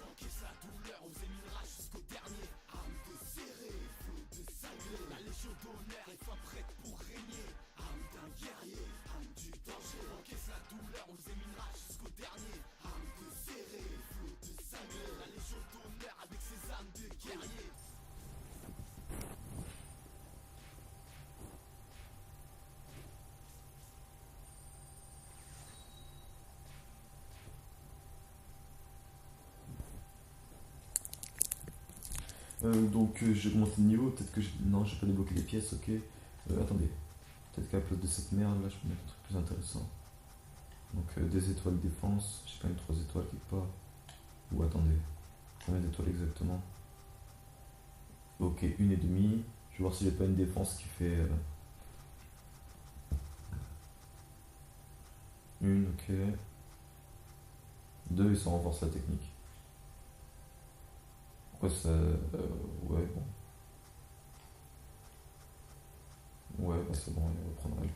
Encaisse la douleur, on faisait mille rages jusqu'au dernier. Âme de serré, flot de cinglé. La légion d'honneur est fin prête pour régner. Âme d'un guerrier, âme du danger. Encaisse la douleur, on faisait mille rages jusqu'au dernier. Âme de serré, flot de cinglé. La légion d'honneur avec ses âmes de guerrier. J'ai augmenté le niveau, peut-être que non, j'ai pas débloqué les pièces, ok. Attendez, peut-être qu'à la place de cette merde là, je peux mettre un truc plus intéressant. Donc des étoiles défense, j'ai pas mis 3 étoiles quelque part. Ou attendez, combien d'étoiles exactement? Ok, une et demie. Je vais voir si j'ai pas une défense qui fait... Une, ok. Deux, et ça renforce la technique. Pourquoi ça... ouais, bon. Ouais, bah c'est bon, on va prendre elle.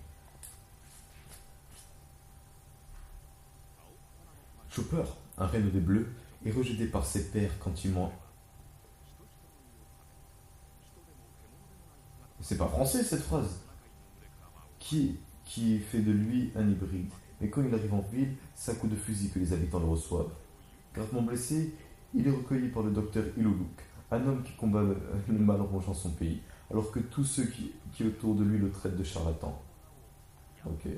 Chopper, un renne des bleus, est rejeté par ses pairs quand il ment. C'est pas français cette phrase. Qui fait de lui un hybride. Mais quand il arrive en ville, c'est à coups de fusil que les habitants le reçoivent. Gravement blessé, il est recueilli par le docteur Iluluk, un homme qui combat le mal en rongeant son pays, alors que tous ceux qui autour de lui le traitent de charlatan. Ok.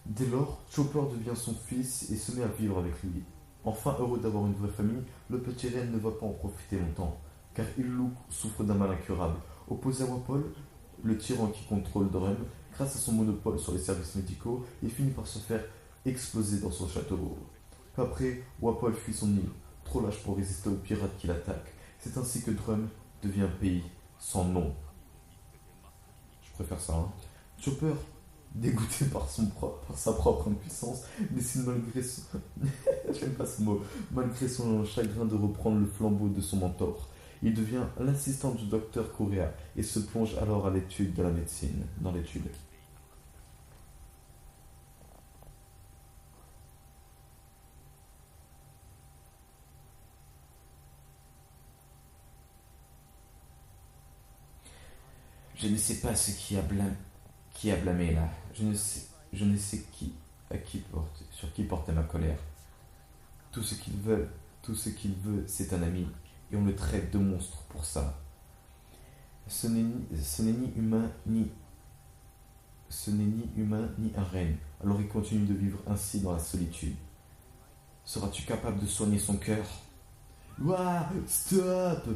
Dès lors, Chopper devient son fils et se met à vivre avec lui. Enfin heureux d'avoir une vraie famille, le petit Ren ne va pas en profiter longtemps, car Iluluk souffre d'un mal incurable. Opposé à Wapol, le tyran qui contrôle Drum, grâce à son monopole sur les services médicaux, il finit par se faire exploser dans son château. Peu après, Wapol fuit son île, trop lâche pour résister aux pirates qui l'attaquent. C'est ainsi que Drum devient un pays sans nom. Je préfère ça, hein. Chopper, dégoûté par sa propre impuissance, décide malgré son... J'aime pas ce mot. Malgré son chagrin de reprendre le flambeau de son mentor. Il devient l'assistant du docteur Correa et se plonge alors à l'étude de la médecine, dans l'étude. Je ne sais pas ce qui a blâmé là. Je ne sais sur qui porter ma colère. Tout ce qu'il veut, tout ce qu'il veut, c'est un ami, et on le traite de monstre pour ça. Ce n'est ni humain ni un renne. Alors il continue de vivre ainsi dans la solitude. Seras-tu capable de soigner son cœur? Ouah, stop!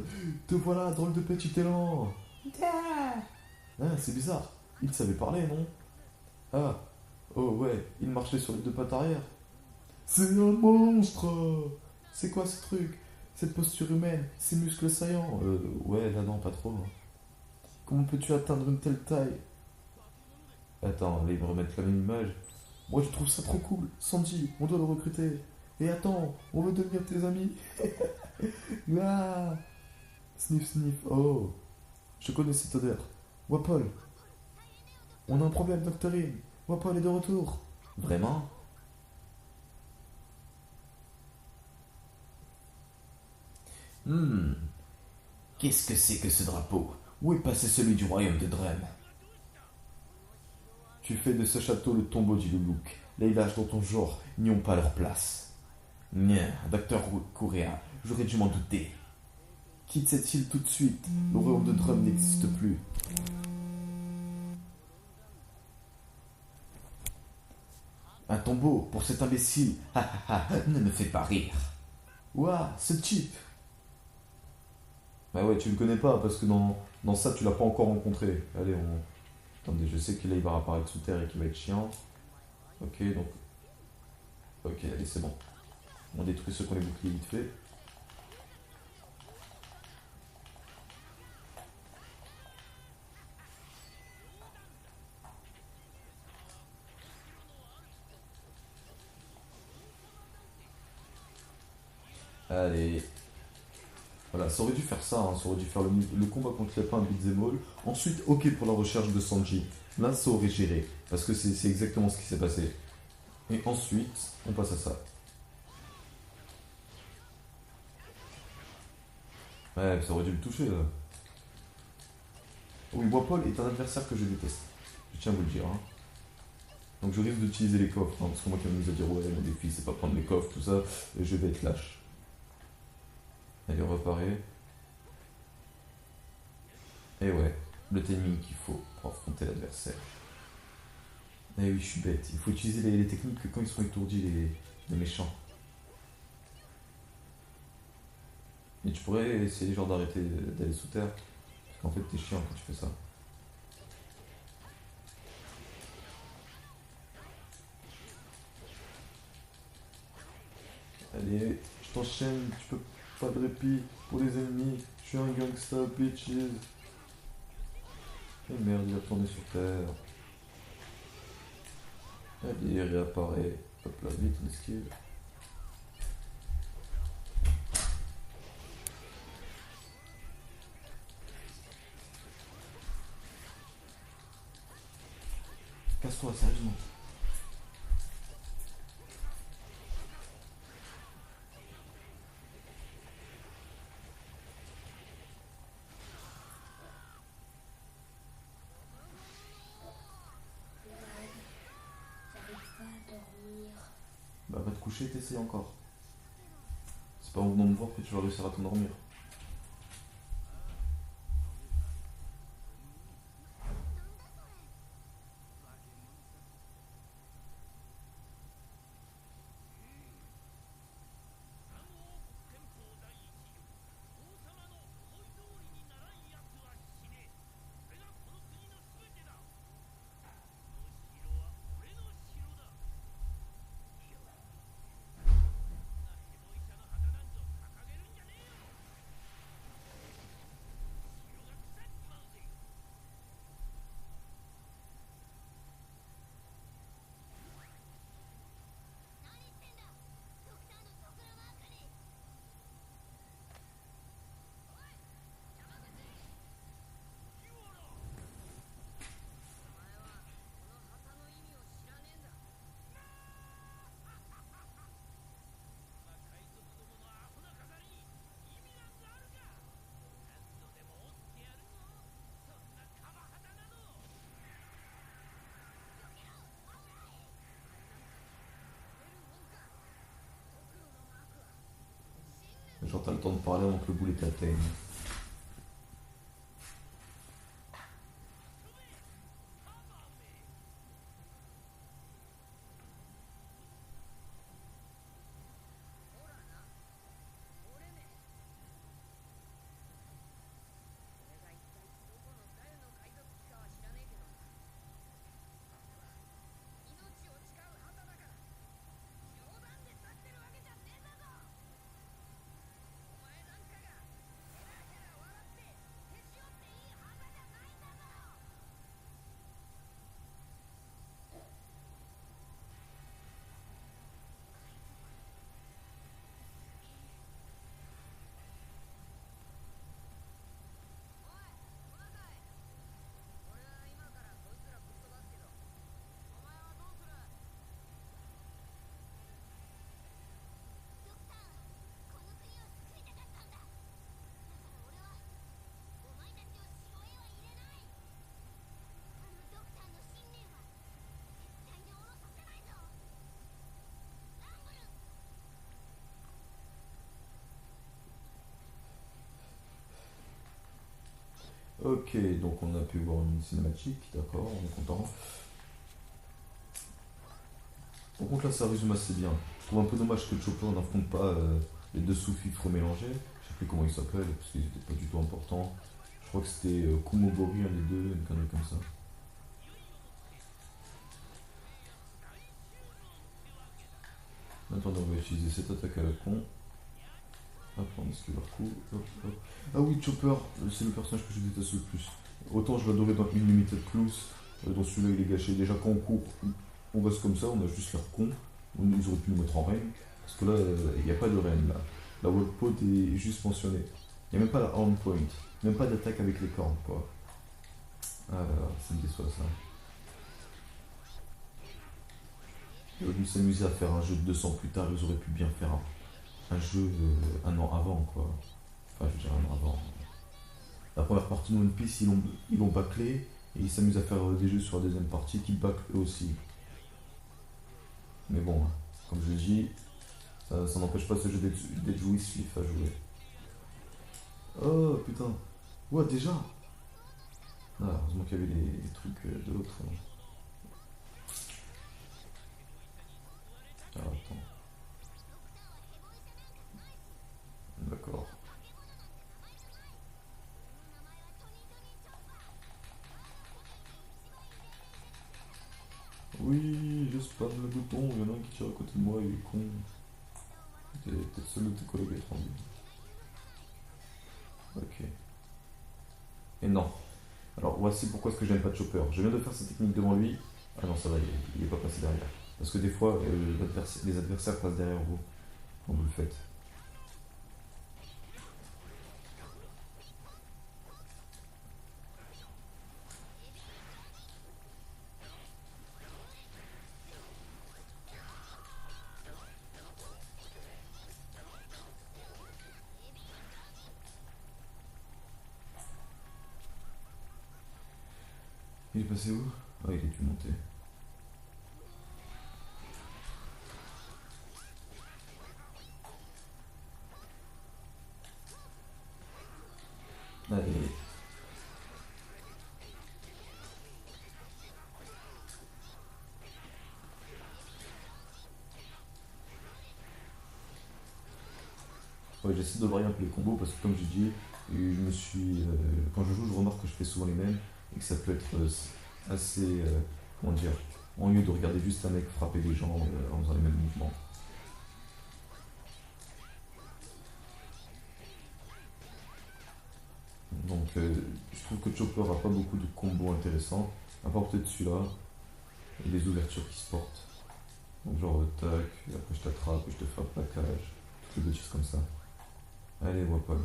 Te voilà, drôle de petit élan! Ah, c'est bizarre. Il savait parler, non? Ah, oh ouais, il marchait sur les deux pattes arrière. C'est un monstre! C'est quoi ce truc? Cette posture humaine, ces muscles saillants? Ouais, là non, pas trop. Comment peux-tu atteindre une telle taille? Attends, là, ils me remettent la même image. Moi, je trouve ça trop cool. Sanji, on doit le recruter. Et attends, on veut devenir tes amis. Ah, sniff, sniff. Oh, je connais cette odeur. Wapol, on a un problème, Doctorine. Wapol est de retour. Vraiment? Hmm, qu'est-ce que c'est que ce drapeau? Où est passé celui du royaume de Drum? Tu fais de ce château le tombeau du Loulouk. Les villages dans ton genre n'y ont pas leur place. Nien, docteur Correa, j'aurais dû m'en douter. Quitte cette île tout de suite. Le royaume de Drum n'existe plus. Un tombeau pour cet imbécile. Ne me fais pas rire. Ouah, ce type. Bah ouais, tu le connais pas parce que dans ça, tu l'as pas encore rencontré. Allez, on. Attendez, je sais qu'il là, il va apparaître sous terre et qu'il va être chiant. Ok, donc. Ok, allez, c'est bon. On détruit ceux qu'on les boucliers vite fait. Allez. Voilà, ça aurait dû faire ça, hein, ça aurait dû faire le combat contre les lapins beat'em all. Ensuite, ok pour la recherche de Sanji. Là, ça aurait géré, parce que c'est exactement ce qui s'est passé. Et ensuite, on passe à ça. Ouais, ça aurait dû le toucher là. Oui, Wapol est un adversaire que je déteste. Je tiens à vous le dire. Hein. Donc je risque d'utiliser les coffres, hein, parce que moi qui m'amuse à dire ouais, mon défi c'est pas prendre les coffres, tout ça, et je vais être lâche. Allez, on reparaît. Et ouais, le timing qu'il faut pour affronter l'adversaire. Eh oui, je suis bête. Il faut utiliser les techniques que quand ils sont étourdis, les méchants. Et tu pourrais essayer genre d'arrêter d'aller sous terre. Parce qu'en fait, t'es chiant quand tu fais ça. Allez, je t'enchaîne, tu peux pas de répit pour les ennemis. Je suis un gangsta, bitches. Et merde, il a tourné sur terre. Allez, il réapparaît. Hop là, vite, on esquive. Casse-toi, sérieusement. J'arrive pas à dormir. Bah, va te coucher et t'essayes encore. C'est pas en venant me voir que tu vas réussir à t'endormir. Genre, t'as le temps de parler avant que le boulet t'atteigne. Ok, donc on a pu voir une cinématique, d'accord, on est content. Par contre là ça résume assez bien. Je trouve un peu dommage que Chopper n'affronte pas les deux sous-fifres mélangés. Je sais plus comment ils s'appellent parce qu'ils étaient pas du tout importants. Je crois que c'était Kumogori un des deux, une connerie comme ça. Attendez, on va utiliser cette attaque à la con. Hop, on esquive leur coup. Hop, hop. Ah oui, Chopper, c'est le personnage que je déteste le plus. Autant je l'adorais dans Unlimited Plus, dans celui-là il est gâché. Déjà quand on court, on reste comme ça, on a juste l'air con. Ils auraient pu nous mettre en reine. Parce que là, il n'y a pas de reine là. La Webpod est juste mentionnée. Il n'y a même pas la horn point. Même pas d'attaque avec les cornes quoi. Ah là là, ça me déçoit ça. Ils auraient dû s'amuser à faire un jeu de 200 plus tard, ils auraient pu bien faire un jeu un an avant quoi. Enfin, je veux dire, même avant. La première partie de One Piece, ils l'ont bâclé et ils s'amusent à faire des jeux sur la deuxième partie qui bâclent eux aussi. Mais bon, comme je le dis, ça n'empêche pas ce jeu d'être jouissif à jouer. Oh putain. Ouais, déjà. Ah, heureusement qu'il y avait les trucs de l'autre. Ah, attends. D'accord. Oui, je spam le bouton, il y en a un qui tire à côté de moi, il est con. T'es peut-être seul de tes collègues à être en vie. Ok. Et non. Alors voici pourquoi est-ce que j'aime pas Chopper. Je viens de faire cette technique devant lui. Ah non, ça va, il est pas passé derrière. Parce que des fois, les adversaires passent derrière vous quand vous le faites. Il est passé où? Ah, il est dû monter. Allez. Ouais, j'essaie de varier un peu les combos parce que comme j'ai dit, quand je joue, je remarque que je fais souvent les mêmes et que ça peut être assez, comment dire, ennuyeux de regarder juste un mec frapper des gens en faisant les mêmes mouvements. Donc je trouve que Chopper a pas beaucoup de combos intéressants, à part peut-être celui-là et les ouvertures qui se portent. Donc genre tac, et après je t'attrape et je te fais un plaquage, toutes les choses comme ça. Allez, Wapol.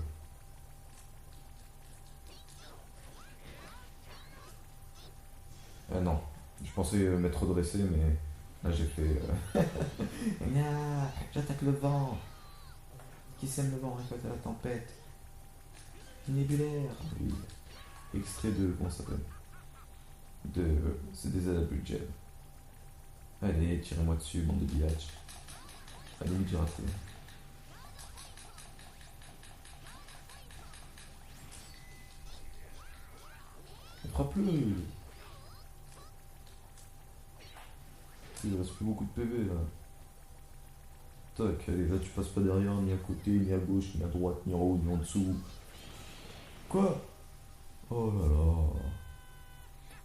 Ah non, je pensais m'être redressé, mais là j'ai fait. Gna, j'attaque le vent. Qui sème le vent récolte la tempête. Nébulaire. Oui. Extrait de. Comment ça s'appelle c'est des aides à budget. Allez, tirez-moi dessus, bande de biatch. Allez, limite, j'ai raté. Frappe-le. Il reste plus beaucoup de PV là. Tac, allez, là tu passes pas derrière, ni à côté, ni à gauche, ni à droite, ni en haut, ni en dessous. Quoi? Oh là là.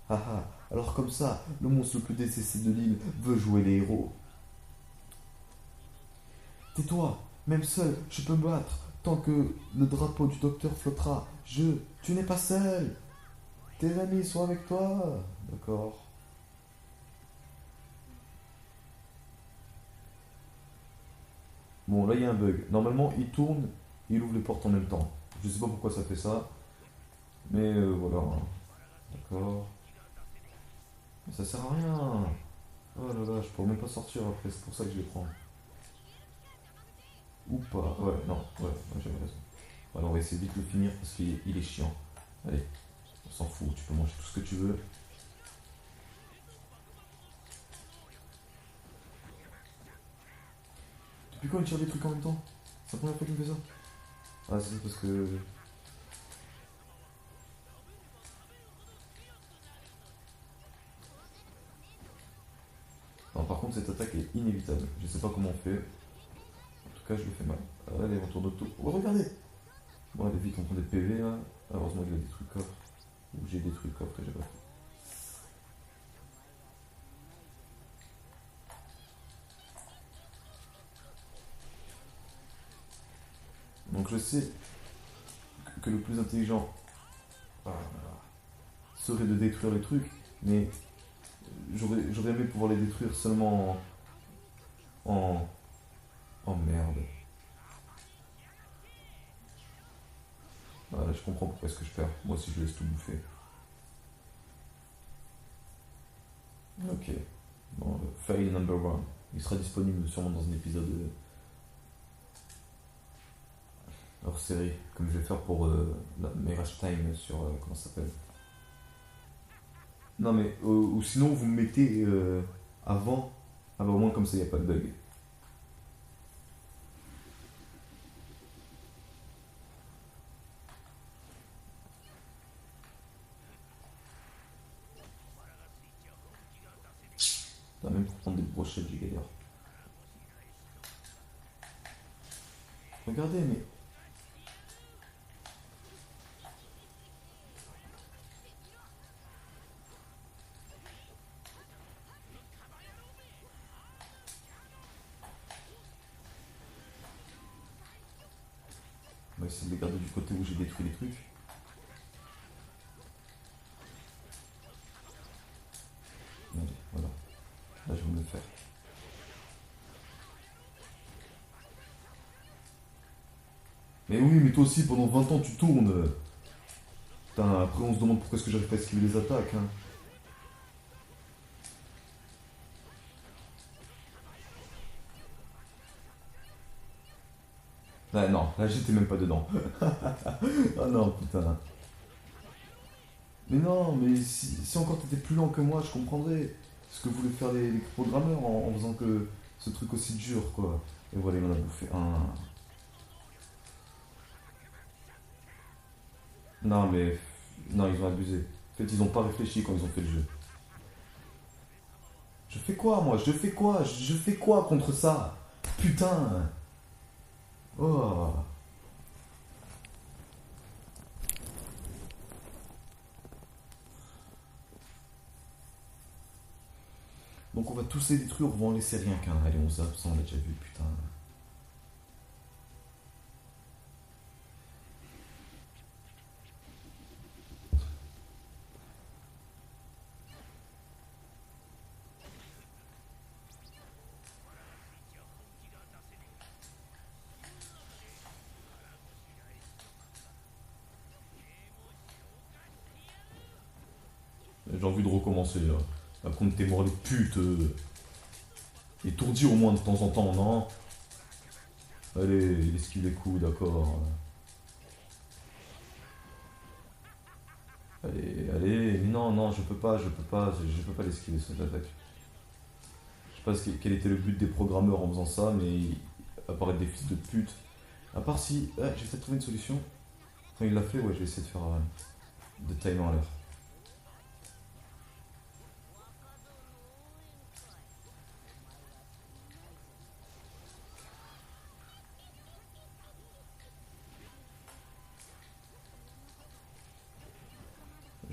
Ah ah, alors comme ça, le monstre le plus détesté de l'île veut jouer les héros. Tais-toi, même seul, je peux me battre. Tant que le drapeau du docteur flottera, tu n'es pas seul. Tes amis sont avec toi. D'accord. Bon, là il y a un bug. Normalement, il tourne et il ouvre les portes en même temps. Je sais pas pourquoi ça fait ça, mais voilà. D'accord. Mais ça sert à rien. Oh là là, je pourrais même pas sortir après, c'est pour ça que je les prends. Ou pas. Ouais, non, ouais, j'avais raison. Alors on va essayer de vite le finir parce qu'il est chiant. Allez, on s'en fout, tu peux manger tout ce que tu veux. Depuis quand il tire des trucs en même temps? C'est la première fois qu'il me fait ça? Ah, c'est parce que. Non, par contre, cette attaque est inévitable. Je sais pas comment on fait. En tout cas, je le fais mal. Allez, on tourne autour. Oh, regardez! Bon, allez, vite, on prend des PV là. Heureusement, il a des trucs coffres. Ou j'ai des trucs coffres et j'ai pas fait. Donc, je sais que le plus intelligent serait de détruire les trucs, mais j'aurais aimé pouvoir les détruire seulement en. En merde. Voilà, je comprends pourquoi est-ce que je perds. Moi aussi, je laisse tout bouffer. Ok. Bon, fail number one. Il sera disponible sûrement dans un épisode. hors série, comme je vais faire pour la Mirage Time sur. Comment ça s'appelle? Non, mais. Ou sinon, vous me mettez avant. Ah bah, au moins, comme ça, il n'y a pas de bug. Putain, même pour prendre des brochettes, j'ai galère. Regardez, mais. On va essayer de les garder du côté où j'ai détruit les trucs. Allez, voilà. Là, je vais me le faire. Mais oui, mais toi aussi, pendant 20 ans, tu tournes. Putain, après, on se demande pourquoi est-ce que j'arrive pas à esquiver les attaques. Hein. Là, non, là, j'étais même pas dedans. Ah non, putain. Mais non, mais si encore t'étais plus lent que moi, je comprendrais ce que voulaient faire les programmeurs en faisant que ce truc aussi dur, quoi. Et voilà, il en a bouffé un. Non, mais. Non, ils ont abusé. En fait, ils ont pas réfléchi quand ils ont fait le jeu. Je fais quoi, moi? Je fais quoi? Je fais quoi contre ça? Putain! Oh! Donc on va tous les détruire, on va en laisser rien qu'un. Allez, on zappe, ça on l'a déjà vu, putain. J'ai envie de recommencer là. Là, contre tes morts de pute. Étourdi au moins de temps en temps, non? Allez, il esquive les coups, d'accord. Allez, allez, mais non, non, je peux pas l'esquiver cette attaque. Je sais pas quel était le but des programmeurs en faisant ça, mais apparaître des fils de pute. À part si. Ah, j'ai peut-être trouvé une solution. Quand il l'a fait, ouais, je vais essayer de faire de timer à l'heure.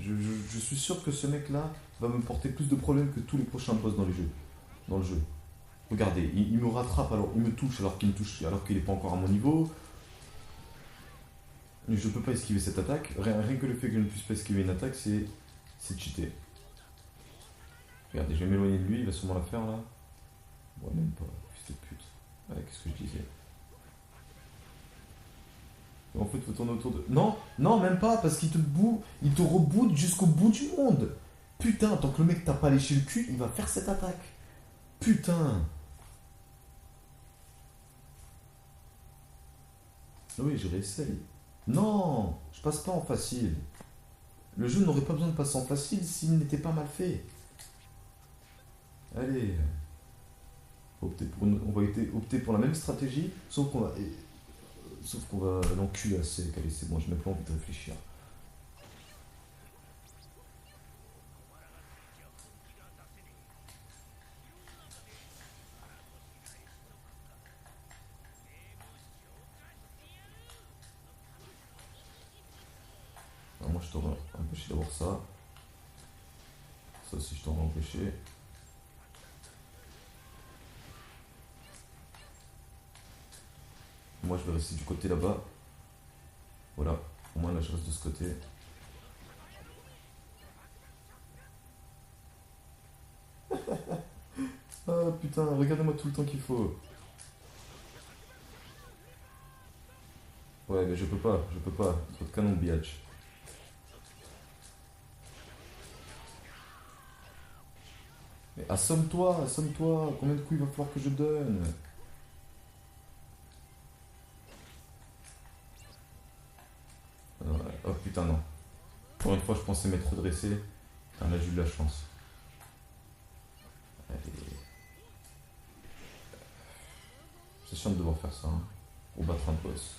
Je suis sûr que ce mec-là va me porter plus de problèmes que tous les prochains boss dans les jeux. Dans le jeu. Regardez, il me rattrape alors, il me touche alors qu'il me touche, alors qu'il n'est pas encore à mon niveau. Je peux pas esquiver cette attaque. Rien que le fait que je ne puisse pas esquiver une attaque, c'est cheaté. Regardez, je vais m'éloigner de lui, il va sûrement la faire là. Ouais, même pas, fils de pute. Ouais, qu'est-ce que je disais? En fait, faut tourner autour de. Non, non, même pas, parce qu'il te il te reboot jusqu'au bout du monde. Putain, tant que le mec t'a pas léché le cul, il va faire cette attaque. Putain. Oui, je réessaye. Non, je passe pas en facile. Le jeu n'aurait pas besoin de passer en facile s'il n'était pas mal fait. Allez. On va opter pour la même stratégie, sauf qu'on va l'enculer assez. Allez, c'est bon, je n'ai pas envie de réfléchir. Alors moi, je t'aurais empêché d'avoir ça. Ça aussi, je t'aurais empêché. Moi, je vais rester du côté là-bas. Voilà. Au moins, là, je reste de ce côté. Ah putain, regardez-moi tout le temps qu'il faut. Ouais, mais je peux pas, je peux pas. Trop de canon de biatch. Mais assomme-toi, assomme-toi. Combien de coups il va falloir que je donne? Oh putain, non. Pour une fois, je pensais m'être redressé. Putain, là, j'ai eu de la chance. Allez. C'est chiant de devoir faire ça, hein, pour battre un boss.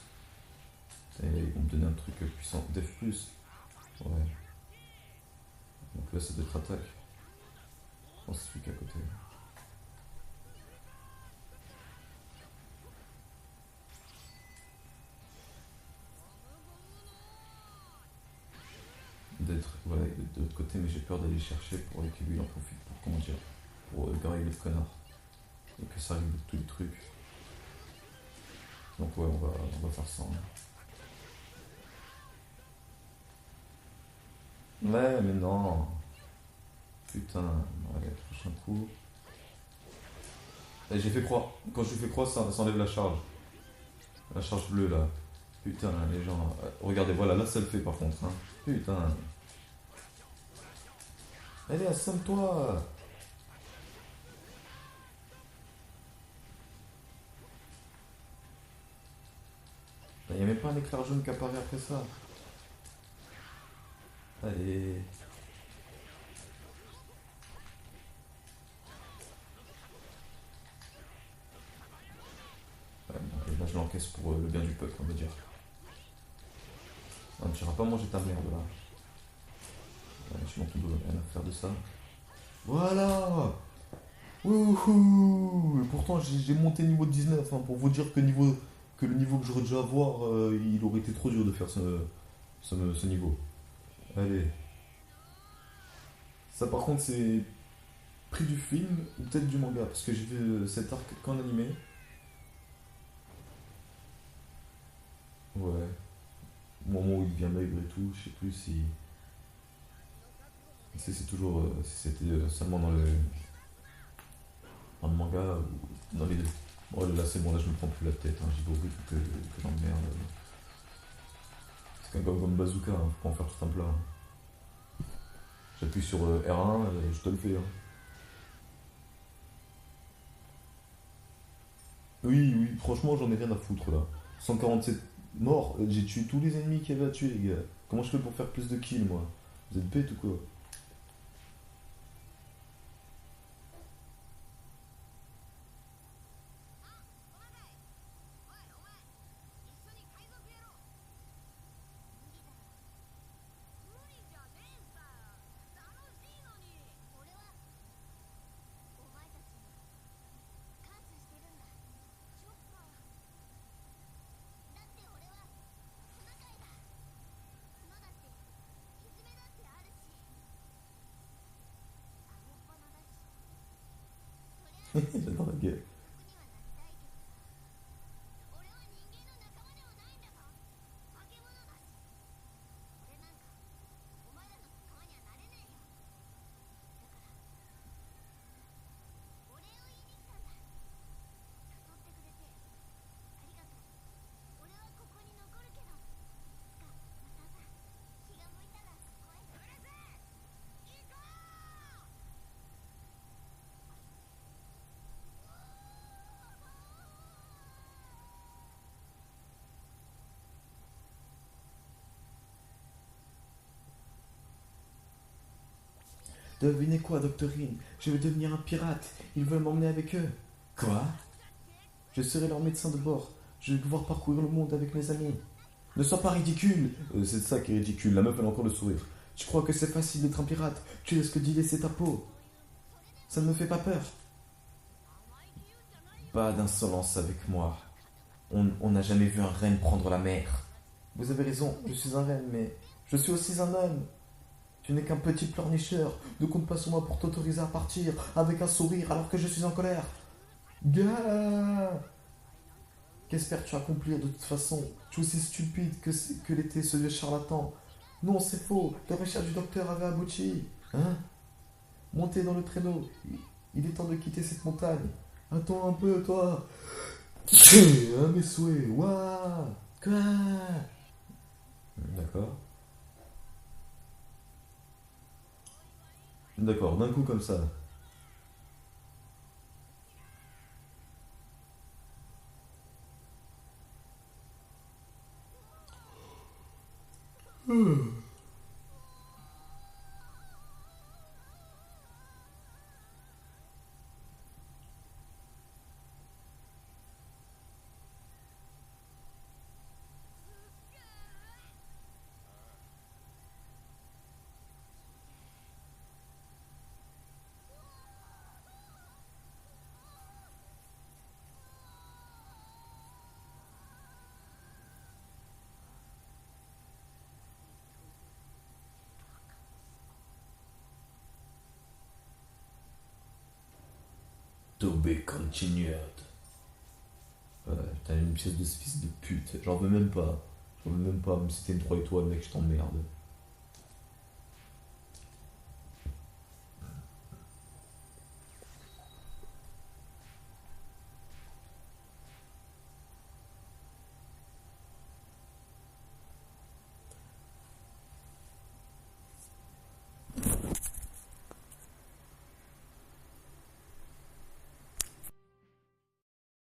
Et ils vont me donner un truc puissant. Def plus. Ouais. Donc là, c'est d'être attaque. Je pense que c'est celui qui est à côté. D'être voilà, de l'autre côté, mais j'ai peur d'aller chercher pour que lui il en profite pour, comment dire, pour grailler le connard. Et que ça arrive de tous les trucs. Donc ouais, on va faire ça. Hein. Ouais, mais non. Putain, ouais, prochain coup. Et j'ai fait croix. Quand je fais croix, ça enlève la charge. La charge bleue là. Putain, les gens. Regardez, voilà, là ça le fait par contre. Hein. Putain. Allez, assomme-toi. Il n'y a même pas un éclair jaune qui apparaît après ça. Allez. Ouais, bon, et là je l'encaisse pour le bien du peuple, on va dire. Non, tu n'iras pas manger ta merde là. Ouais, je m'en fous, rien à faire de ça. Voilà. Wouhou. Et pourtant j'ai monté niveau 19 hein, pour vous dire que le niveau que j'aurais dû avoir, il aurait été trop dur de faire ce niveau. Allez. Ça par contre c'est pris du film ou peut-être du manga, parce que j'ai vu cet arc qu'en animé. Ouais. Au moment où il devient maigre et tout, je sais plus si. Si c'est toujours. Si c'était seulement dans le manga ou dans les deux. Bon là c'est bon, là je me prends plus la tête, hein, j'y vais au rythme que j'emmerde. C'est comme bazooka, hein, faut pas en faire tout un plat. J'appuie sur R1, je te le fais. Hein. Oui, oui, franchement j'en ai rien à foutre là. 147 morts, j'ai tué tous les ennemis qu'il y avait à tuer les gars. Comment je fais pour faire plus de kills moi? Vous êtes bêtes ou quoi? J'adore la gueule. Devinez quoi, Doctorine? Je vais devenir un pirate. Ils veulent m'emmener avec eux. Quoi? Je serai leur médecin de bord. Je vais pouvoir parcourir le monde avec mes amis. Ne sois pas ridicule. C'est ça qui est ridicule. La meuf, elle a encore le sourire. Tu crois que c'est facile d'être un pirate? Tu risques d'y laisser ta peau. Ça ne me fait pas peur. Pas d'insolence avec moi. On n'a jamais vu un renne prendre la mer. Vous avez raison, je suis un renne, mais je suis aussi un homme. Tu n'es qu'un petit pleurnicheur. Ne compte pas sur moi pour t'autoriser à partir avec un sourire alors que je suis en colère. Gars, qu'espères-tu accomplir de toute façon? Tu es aussi stupide que l'était ce vieux charlatan. Non, c'est faux. Les recherches du docteur avaient abouti. Hein? Montez dans le traîneau. Il est temps de quitter cette montagne. Attends un peu, toi. Ah, mes souhaits. Waouh. Quoi? D'accord. D'accord, d'un coup comme ça. To be continued. Putain, une pièce de ce fils de pute. J'en veux même pas. J'en veux même pas, même si c'était une 3 étoiles, mec, je t'emmerde.